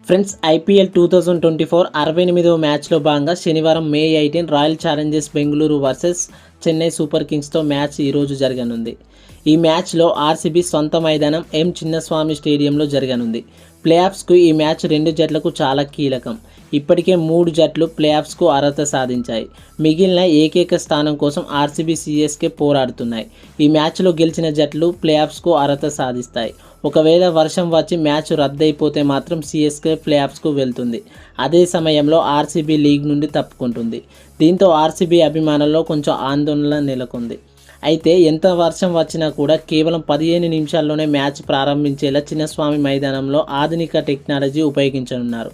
Friends IPL 2024 68వ మ్యాచ్లో భాగంగా శనివారం May 18 Royal Challengers Bengaluru versus Chennai super కింగ్స్తో మ్యాచ్ ఈరోజు జరగనుంది. ఈ మ్యాచ్లో ఆర్సీబీ సొంత మైదానం ఎం చిన్నస్వామి స్టేడియంలో జరగనుంది. ప్లేఆఫ్స్కు ఈ మ్యాచ్ రెండు జట్లకు చాలా కీలకం. ఇప్పటికే 3 జట్లు ప్లేఆఫ్స్కు అర్హత సాధించాయి. మిగిలిన ఏకైక స్థానం కోసం ఆర్సీబీ సిఎస్కే పోరాడుతున్నాయి. ఈ మ్యాచ్లో గెలిచిన జట్లు ప్లేఆఫ్స్కు అర్హత సాధిస్తాయి. ఒకవేళ వర్షం వచ్చి మ్యాచ్ రద్దయిపోతే మాత్రం సిఎస్కే ప్లేఆఫ్స్కు వెళ్తుంది. అదే సమయంలో ఆర్సీబీ లీగ్ నుండి తప్పుకుంటుంది. దీంతో ఆర్సీబీ అభిమానుల్లో కొంచెం ఆందోళన నెలకొంది. అయితే ఎంత వర్షం వచ్చినా కూడా కేవలం 15 నిమిషాల్లోనే మ్యాచ్ ప్రారంభించేలా చిన్నస్వామి మైదానంలో ఆధునిక టెక్నాలజీ ఉపయోగించనున్నారు.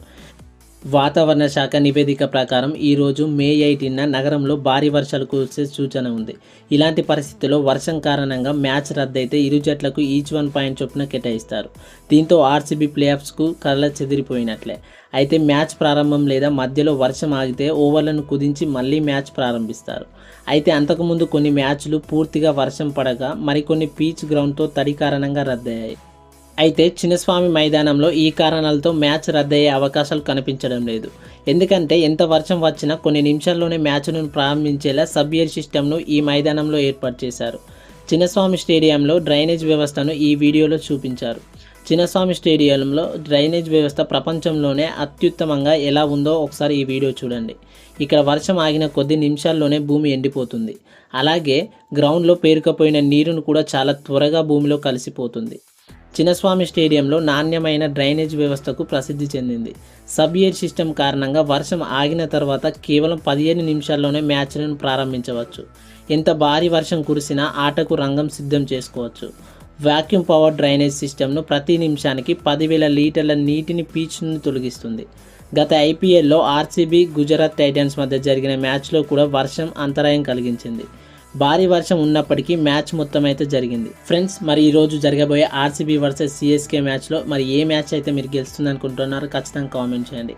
వాతావరణ శాఖ నివేదిక ప్రకారం ఈరోజు మే 18న నగరంలో భారీ వర్షాలు కురిసే సూచన ఉంది. ఇలాంటి పరిస్థితుల్లో వర్షం కారణంగా మ్యాచ్ రద్దయితే ఇరు జట్లకు ఈచ్ 1 పాయింట్ చొప్పున కేటాయిస్తారు. దీంతో ఆర్సీబీ ప్లేఆఫ్స్కు కళ్ళ చెదిరిపోయినట్లే. అయితే మ్యాచ్ ప్రారంభం లేదా మధ్యలో వర్షం ఆగితే ఓవర్లను కుదించి మళ్ళీ మ్యాచ్ ప్రారంభిస్తారు. అయితే అంతకుముందు కొన్ని మ్యాచ్లు పూర్తిగా వర్షం పడగా మరికొన్ని పీచ్ గ్రౌండ్తో తడి కారణంగా రద్దయ్యాయి. అయితే చిన్నస్వామి మైదానంలో ఈ కారణాలతో మ్యాచ్ రద్దయ్యే అవకాశాలు కనిపించడం లేదు. ఎందుకంటే ఎంత వర్షం వచ్చినా కొన్ని నిమిషాల్లోనే మ్యాచ్ను ప్రారంభించేలా సబ్ ఎయిర్ సిస్టమ్ను ఈ మైదానంలో ఏర్పాటు చేశారు. చిన్నస్వామి స్టేడియంలో డ్రైనేజ్ వ్యవస్థను ఈ వీడియోలో చూపించారు. చిన్నస్వామి స్టేడియంలో డ్రైనేజ్ వ్యవస్థ ప్రపంచంలోనే అత్యుత్తమంగా ఎలా ఉందో ఒకసారి ఈ వీడియో చూడండి. ఇక్కడ వర్షం ఆగిన కొద్ది నిమిషాల్లోనే భూమి ఎండిపోతుంది. అలాగే గ్రౌండ్లో పేరుకుపోయిన నీరును కూడా చాలా త్వరగా భూమిలో కలిసిపోతుంది. చిన్నస్వామి స్టేడియంలో నాణ్యమైన డ్రైనేజ్ వ్యవస్థకు ప్రసిద్ధి చెందింది. సబ్ ఎయిర్ సిస్టమ్ కారణంగా వర్షం ఆగిన తర్వాత కేవలం 15 నిమిషాల్లోనే మ్యాచ్లను ప్రారంభించవచ్చు. ఎంత భారీ వర్షం కురిసినా ఆటకు రంగం సిద్ధం చేసుకోవచ్చు. వాక్యూమ్ పవర్ డ్రైనేజ్ సిస్టమ్ను ప్రతి నిమిషానికి 10,000 లీటర్ల నీటిని పీచ్ నుండి తొలగిస్తుంది. గత ఐపీఎల్లో ఆర్సీబీ గుజరాత్ టైటన్స్ మధ్య జరిగిన మ్యాచ్లో కూడా వర్షం అంతరాయం కలిగించింది. భారీ వర్షం ఉన్నప్పటికీ మ్యాచ్ మొత్తం అయితే జరిగింది. ఫ్రెండ్స్, మరి ఈరోజు జరగబోయే ఆర్సీబీ వర్సెస్ సిఎస్కే మ్యాచ్లో మరి ఏ మ్యాచ్ అయితే మీరు గెలుస్తుంది అనుకుంటున్నారో ఖచ్చితంగా కామెంట్ చేయండి.